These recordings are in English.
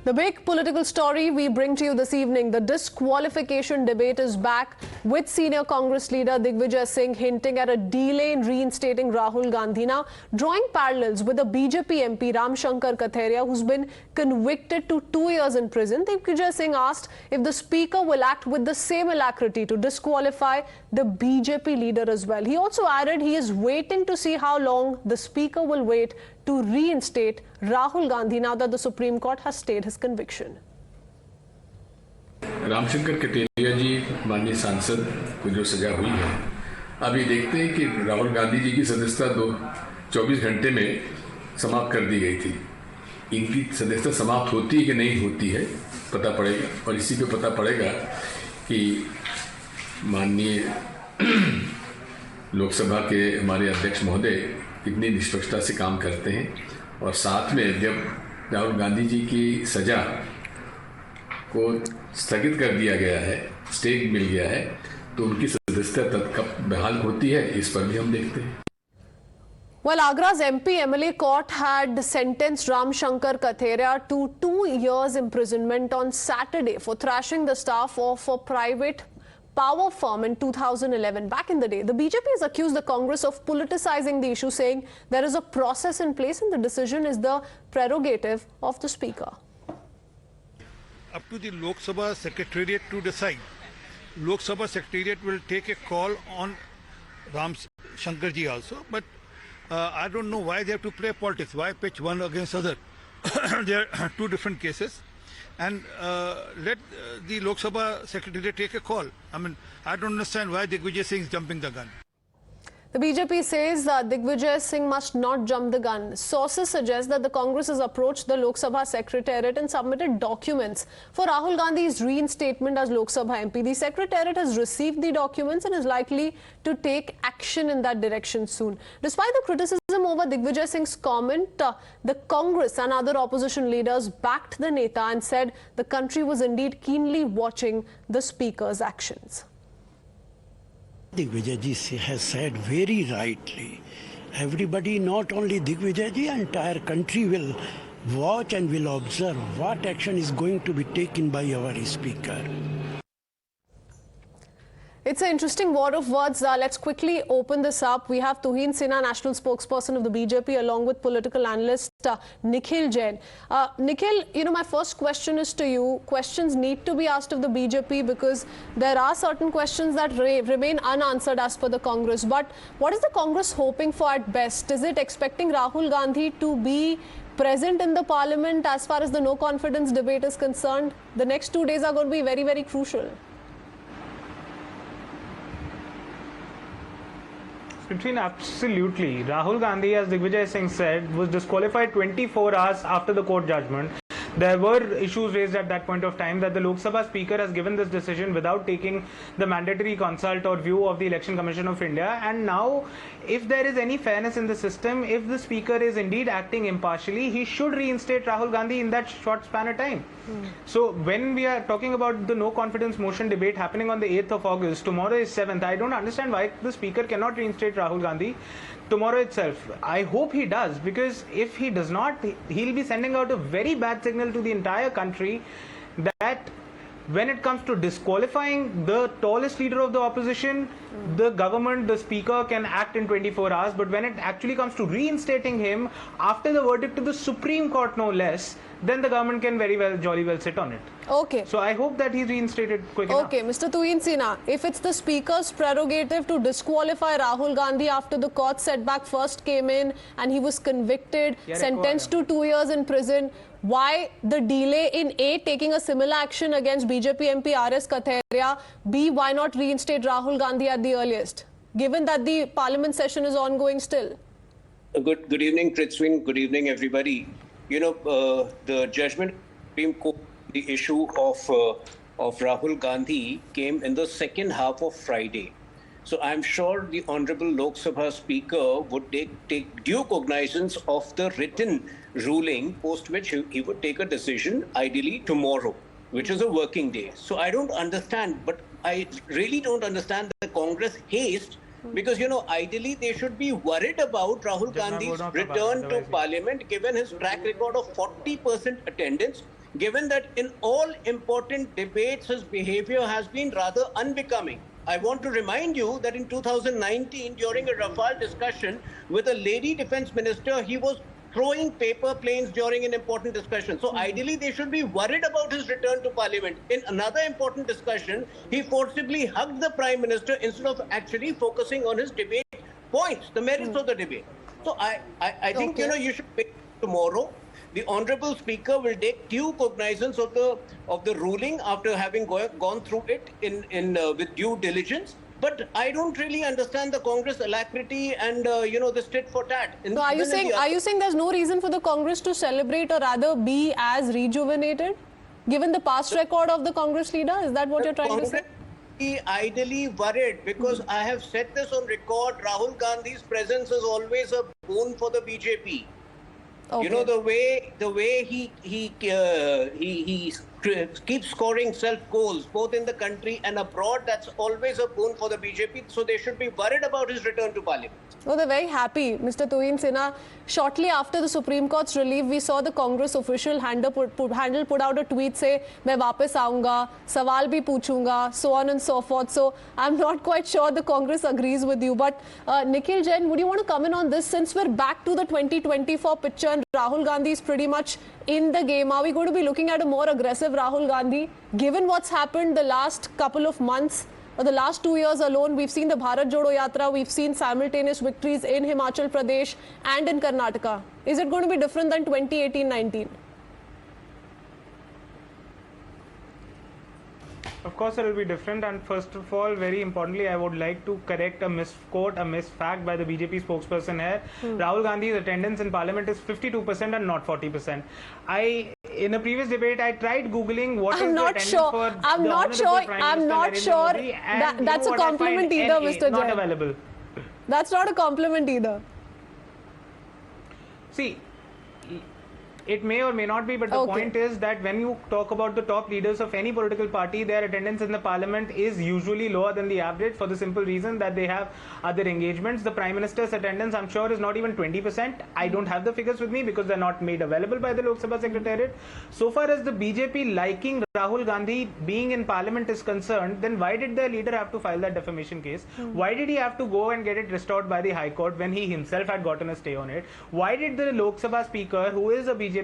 The big political story we bring to you this evening, the disqualification debate is back with senior Congress leader Digvijay Singh hinting at a delay in reinstating Rahul Gandhi. Now, drawing parallels with the BJP MP Shankar Katheria, who's been convicted to 2 years in prison, Digvijay Singh asked if the Speaker will act with the same alacrity to disqualify the BJP leader as well. He also added he is waiting to see how long the Speaker will wait to reinstate Rahul Gandhi now that the Supreme Court has stayed his conviction. Shankar Katheria जी माननीय सांसद को जो सजा हुई है, अभी देखते हैं कि राहुल गांधी जी की सदस्यता 24 घंटे में समाप्त कर दी गई थी। इनकी सदस्यता समाप्त होती है कि नहीं होती है पता पड़ेगा, और इसी पे पता पड़ेगा कि माननीय लोकसभा के हमारे अध्यक्ष महोदय कितनी निष्पक्षता से काम करते हैं। और साथ में जब राहुल गांधी जी की सजा को स्थगित कर दिया गया है, स्टे मिल गया है, तो उनकी सदस्यता तब कब बहाल होती है, इस पर भी हम देखते हैं। Well, Agra's MP-MLA court had sentenced Shankar Katheria to 2 years imprisonment on Saturday for thrashing the staff of a private power firm in 2011. Back in the day, the BJP has accused the Congress of politicizing the issue, saying there is a process in place and the decision is the prerogative of the Speaker. Up to the Lok Sabha Secretariat to decide. Lok Sabha Secretariat will take a call on Shankar ji also, but I don't know why they have to play politics. Why pitch one against other? There are two different cases. And let the Lok Sabha Secretary take a call. I mean, I don't understand why Digvijay Singh is jumping the gun. The BJP says Digvijay Singh must not jump the gun. Sources suggest that the Congress has approached the Lok Sabha Secretariat and submitted documents for Rahul Gandhi's reinstatement as Lok Sabha MP. The Secretariat has received the documents and is likely to take action in that direction soon. Despite the criticism over Digvijay Singh's comment, the Congress and other opposition leaders backed the Neta and said the country was indeed keenly watching the Speaker's actions. Digvijay ji has said very rightly, everybody, not only Digvijay ji, entire country will watch and will observe what action is going to be taken by our Speaker. It's an interesting war of words. Let's quickly open this up. We have Tuhin Sinha, national spokesperson of the BJP, along with political analyst Nikhil Jain. Nikhil, my first question is to you. Questions need to be asked of the BJP because there are certain questions that remain unanswered as per the Congress. But what is the Congress hoping for at best? Is it expecting Rahul Gandhi to be present in the parliament as far as the no confidence debate is concerned? The next 2 days are going to be very, very crucial. Absolutely. Rahul Gandhi, as Digvijay Singh said, was disqualified 24 hours after the court judgment. There were issues raised at that point of time that the Lok Sabha Speaker has given this decision without taking the mandatory consult or view of the Election Commission of India. And now, if there is any fairness in the system, if the Speaker is indeed acting impartially, he should reinstate Rahul Gandhi in that short span of time. So when we are talking about the no confidence motion debate happening on the 8th of August, tomorrow is 7th, I don't understand why the Speaker cannot reinstate Rahul Gandhi tomorrow itself. I hope he does, because if he does not, he'll be sending out a very bad signal to the entire country that when it comes to disqualifying the tallest leader of the opposition, the government, the Speaker can act in 24 hours. But when it actually comes to reinstating him after the verdict of the Supreme Court, no less, then the government can jolly well sit on it. Okay. So I hope that he's reinstated quick enough. Okay, Mr. Tuhin Sinha, if it's the Speaker's prerogative to disqualify Rahul Gandhi after the court setback first came in and he was convicted, sentenced to 2 years in prison, why the delay in A, taking a similar action against BJP MP RS Katheria, B, why not reinstate Rahul Gandhi at the earliest, given that the parliament session is ongoing still? Good evening, Kristween. Good evening, everybody. The judgment Supreme Court, the issue of Rahul Gandhi came in the second half of Friday. So I'm sure the Honorable Lok Sabha Speaker would take due cognizance of the written ruling, post which he would take a decision ideally tomorrow, which is a working day. So I don't understand, but I really don't understand the Congress haste Because, ideally they should be worried about Rahul Gandhi's return to parliament, given his track record of 40% attendance. given that in all important debates his behavior has been rather unbecoming. I want to remind you that in 2019, during a Rafale discussion with a lady defense minister, he was throwing paper planes during an important discussion. So ideally, they should be worried about his return to parliament. In another important discussion, he forcibly hugged the prime minister instead of actually focusing on his debate points, the merits of the debate. So I think, you should wait tomorrow. The honorable speaker will take due cognizance of the ruling after having gone through it with due diligence. But I don't really understand the Congress alacrity and this tit for tat. So are you saying there's no reason for the Congress to celebrate or rather be as rejuvenated, given the past record of the Congress leader? Is that what you're trying to say? Be ideally worried, because I have said this on record. Rahul Gandhi's presence is always a boon for the BJP. Okay. The way he keeps scoring self goals both in the country and abroad, that's always a boon for the BJP. So they should be worried about his return to parliament. Oh, they're very happy. Mr. Tuhin Sinha, shortly after the Supreme Court's relief, we saw the Congress official handle put out a tweet say, "Main wapas aaunga, sawal bhi poochunga," so on and so forth. So I'm not quite sure the Congress agrees with you. But Nikhil Jain, would you want to comment on this, since we're back to the 2024 picture and Rahul Gandhi is pretty much in the game? Are we going to be looking at a more aggressive Rahul Gandhi, given what's happened the last couple of months? Or the last 2 years alone, we've seen the Bharat Jodo Yatra, we've seen simultaneous victories in Himachal Pradesh and in Karnataka. Is it going to be different than 2018-19? Of course, it will be different. And first of all, very importantly, I would like to correct a misquote, a misfact by the BJP spokesperson here. Rahul Gandhi's attendance in parliament is 52% and not 40%. In a previous debate, I tried Googling what is the attendance for I'm not sure that's a compliment either, Mr. Jain. Not available. That's not a compliment either. See, it may or may not be, but the point is that when you talk about the top leaders of any political party, their attendance in the parliament is usually lower than the average, for the simple reason that they have other engagements. The Prime Minister's attendance, I'm sure, is not even 20%. I don't have the figures with me because they're not made available by the Lok Sabha Secretariat. So far as the BJP liking Rahul Gandhi being in parliament is concerned, then why did their leader have to file that defamation case? Why did he have to go and get it restored by the High Court when he himself had gotten a stay on it? Why did the Lok Sabha Speaker, who is a BJP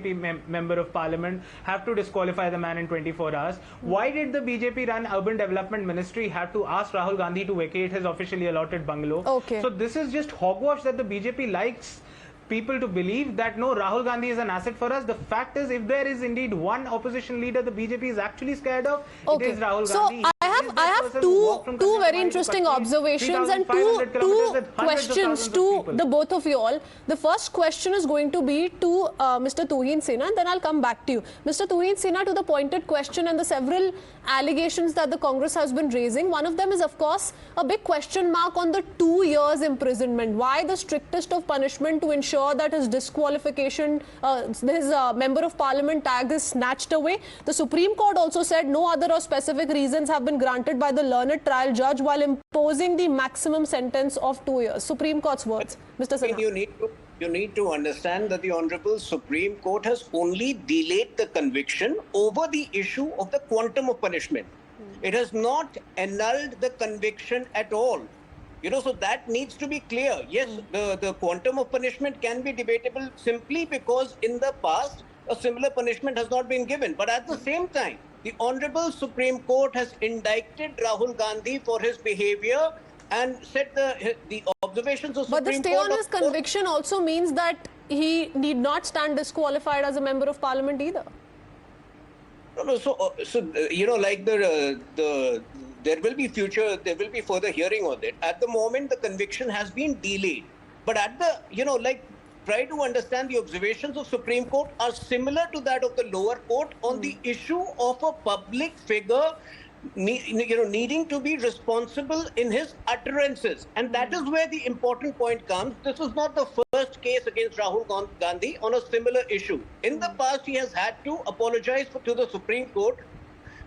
member of parliament, have to disqualify the man in 24 hours? Why did the BJP run urban development ministry have to ask Rahul Gandhi to vacate his officially allotted bungalow? So this is just hogwash that the BJP likes people to believe that no, Rahul Gandhi is an asset for us. The fact is, if there is indeed one opposition leader the BJP is actually scared of, it is Rahul Gandhi. So I have two very interesting observations and two questions to the both of you all. The first question is going to be to Mr. Tuhin Sinha, and then I'll come back to you. Mr. Tuhin Sinha, to the pointed question and the several allegations that the Congress has been raising. One of them is, of course, a big question mark on the 2 years imprisonment. Why the strictest of punishment to ensure that his disqualification, his member of parliament tag is snatched away? The Supreme Court also said no other or specific reasons have been granted by the learned trial judge while imposing the maximum sentence of 2 years. Supreme Court's words. Mr. Sinha. You need to understand that the Honorable Supreme Court has only delayed the conviction over the issue of the quantum of punishment. It has not annulled the conviction at all. So that needs to be clear. Yes, the quantum of punishment can be debatable simply because in the past a similar punishment has not been given. But at the same time, the Honorable Supreme Court has indicted Rahul Gandhi for his behavior and said the observations of Supreme Court... But the stay on his conviction also means that he need not stand disqualified as a member of parliament either. No, like there will be further hearing on it. At the moment, the conviction has been delayed. But at the, try to understand the observations of Supreme Court are similar to that of the lower court on the issue of a public figure needing to be responsible in his utterances. And that is where the important point comes. This is not the first case against Rahul Gandhi on a similar issue. In the past, he has had to apologize to the Supreme Court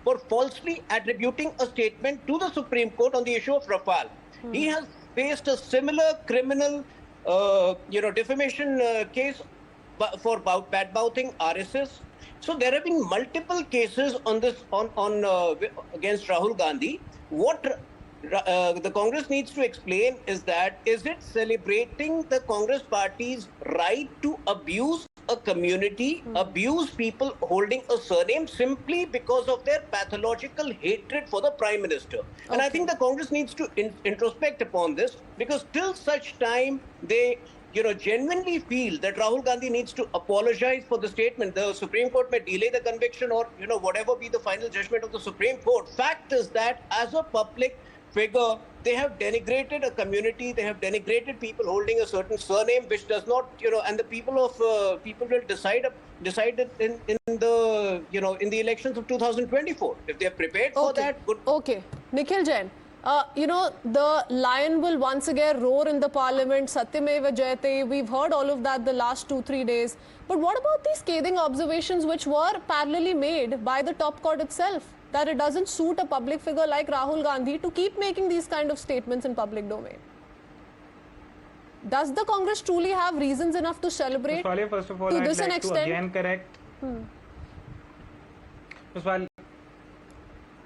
for falsely attributing a statement to the Supreme Court on the issue of Rafale. He has faced a similar criminal defamation case for bad-mouthing RSS. So there have been multiple cases on this against Rahul Gandhi. What the Congress needs to explain is that, is it celebrating the Congress party's right to abuse a community, abuse people holding a surname simply because of their pathological hatred for the Prime Minister? And I think the Congress needs to introspect upon this, because till such time they genuinely feel that Rahul Gandhi needs to apologize for the statement, the Supreme Court may delay the conviction or, whatever be the final judgment of the Supreme Court. Fact is that as a public figure, they have denigrated a community, they have denigrated people holding a certain surname, which does not, and the people will decide it in the elections of 2024. If they are prepared for that, good. Okay. Nikhil Jain. The lion will once again roar in the parliament, Satyameva Jayate. We've heard all of that the last 2-3 days. But what about these scathing observations which were parallelly made by the top court itself, that it doesn't suit a public figure like Rahul Gandhi to keep making these kind of statements in public domain? Does the Congress truly have reasons enough to celebrate? First of all, to I'd this like extent? to again correct.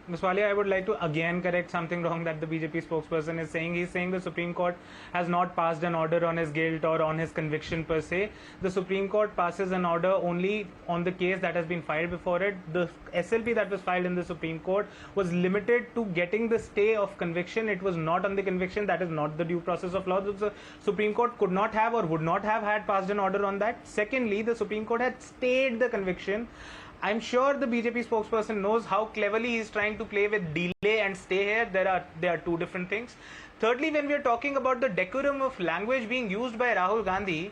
Ms. Walia, I would like to again correct something wrong that the BJP spokesperson is saying. He's saying the Supreme Court has not passed an order on his guilt or on his conviction per se. The Supreme Court passes an order only on the case that has been filed before it. The SLP that was filed in the Supreme Court was limited to getting the stay of conviction. It was not on the conviction. That is not the due process of law. The Supreme Court could not have or would not have had passed an order on that. Secondly, the Supreme Court had stayed the conviction. I'm sure the BJP spokesperson knows how cleverly he is trying to play with delay and stay here. There are two different things. Thirdly, when we are talking about the decorum of language being used by Rahul Gandhi,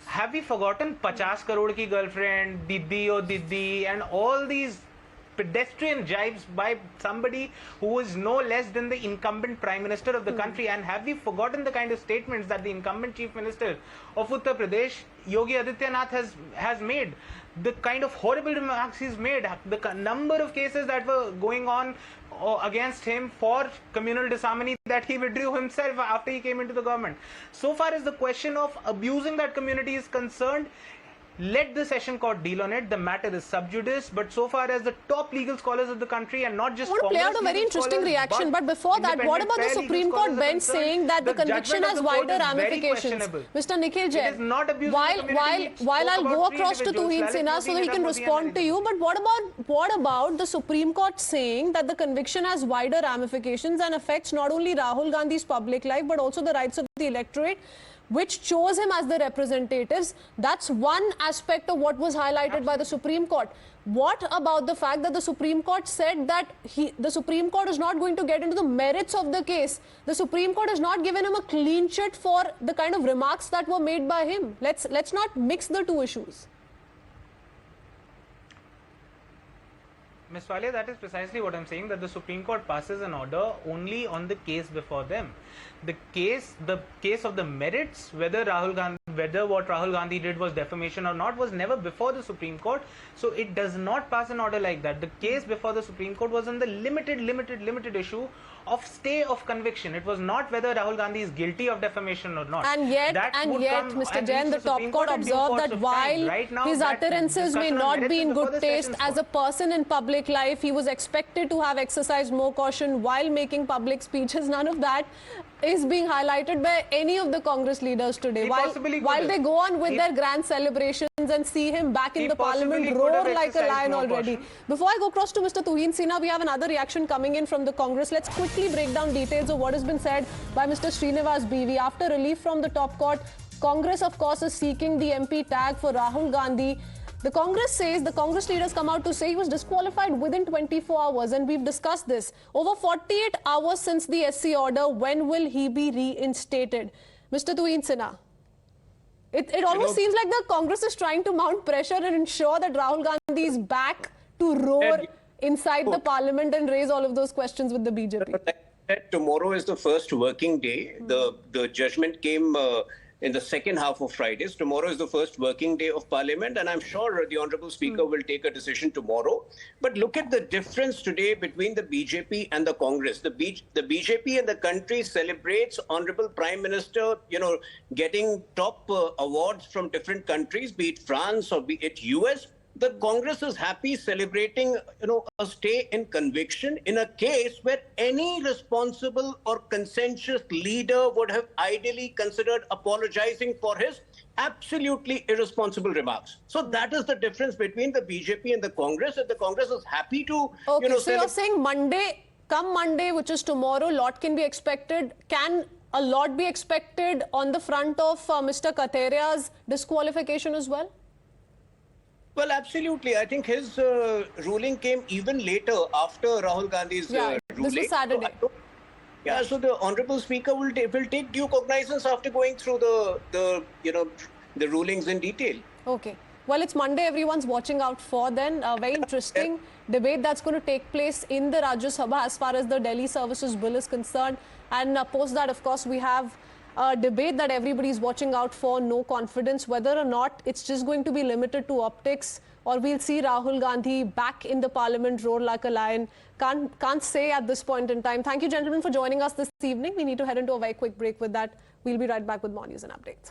have we forgotten 50 crore ki girlfriend, Didi or Didi, and all these pedestrian jibes by somebody who is no less than the incumbent Prime Minister of the country? And have we forgotten the kind of statements that the incumbent Chief Minister of Uttar Pradesh, Yogi Adityanath, has made? The kind of horrible remarks he's made, the number of cases that were going on against him for communal disharmony that he withdrew himself after he came into the government. So far as the question of abusing that community is concerned, let the session court deal on it. The matter is sub judice, but so far as the top legal scholars of the country, and not just I want to play out a very interesting reaction, but before that, what about the Supreme Court bench saying that the conviction has wider ramifications? Mr. Nikhil Jain, while I'll go across to Tuhin Sinha so that he can respond to you, but what about the Supreme Court saying that the conviction has wider ramifications and affects not only Rahul Gandhi's public life but also the rights of the electorate, which chose him as the representatives? That's one aspect of what was highlighted by the Supreme Court. What about the fact that the Supreme Court said that the Supreme Court is not going to get into the merits of the case? The Supreme Court has not given him a clean sheet for the kind of remarks that were made by him. Let's not mix the two issues. Ms. Walia, that is precisely what I'm saying, that the Supreme Court passes an order only on the case before them. The case of the merits, whether what Rahul Gandhi did was defamation or not, was never before the Supreme Court. So it does not pass an order like that. The case before the Supreme Court was on the limited issue of stay of conviction. It was not whether Rahul Gandhi is guilty of defamation or not. And yet, Mr. Jain, the top court observed that while his utterances may not be in good taste as a person in public life, he was expected to have exercised more caution while making public speeches. None of that is being highlighted by any of the Congress leaders today. While they go on with their grand celebrations and see him back in the parliament roar like a lion already. Before I go across to Mr. Tuhin Sinha, we have another reaction coming in from the Congress. Let's quickly break down details of what has been said by Mr. Srinivas BV. After relief from the top court, Congress, of course, is seeking the MP tag for Rahul Gandhi. The Congress says, the Congress leaders come out to say he was disqualified within 24 hours, and we've discussed this. Over 48 hours since the SC order, when will he be reinstated? Mr. Tuhin Sinha, it almost seems like the Congress is trying to mount pressure and ensure that Rahul Gandhi is back to roar inside the parliament and raise all of those questions with the BJP. Tomorrow is the first working day. The judgment came in the second half of Fridays. Tomorrow is the first working day of Parliament, and I'm sure the Honorable Speaker will take a decision tomorrow. But look at the difference today between the BJP and the Congress. The BJP in the country celebrates Honorable Prime Minister, getting top awards from different countries, be it France or be it US. the Congress is happy celebrating, a stay in conviction in a case where any responsible or conscientious leader would have ideally considered apologizing for his absolutely irresponsible remarks. So that is the difference between the BJP and the Congress. If the Congress is happy to, Okay, so you're saying come Monday, which is tomorrow, lot can be expected. Can a lot be expected on the front of Mr. Katheria's disqualification as well? Well, absolutely. I think his ruling came even later after Rahul Gandhi's ruling. This was Saturday. So the Honourable Speaker will take due cognizance after going through the rulings in detail. Okay. Well, it's Monday. Everyone's watching out for then. A very interesting debate that's going to take place in the Rajya Sabha as far as the Delhi Services Bill is concerned. And post that, of course, we have a debate that everybody's watching out for, no confidence, whether or not it's just going to be limited to optics or we'll see Rahul Gandhi back in the parliament, roar like a lion. Can't say at this point in time. Thank you, gentlemen, for joining us this evening. We need to head into a very quick break with that. We'll be right back with more news and updates.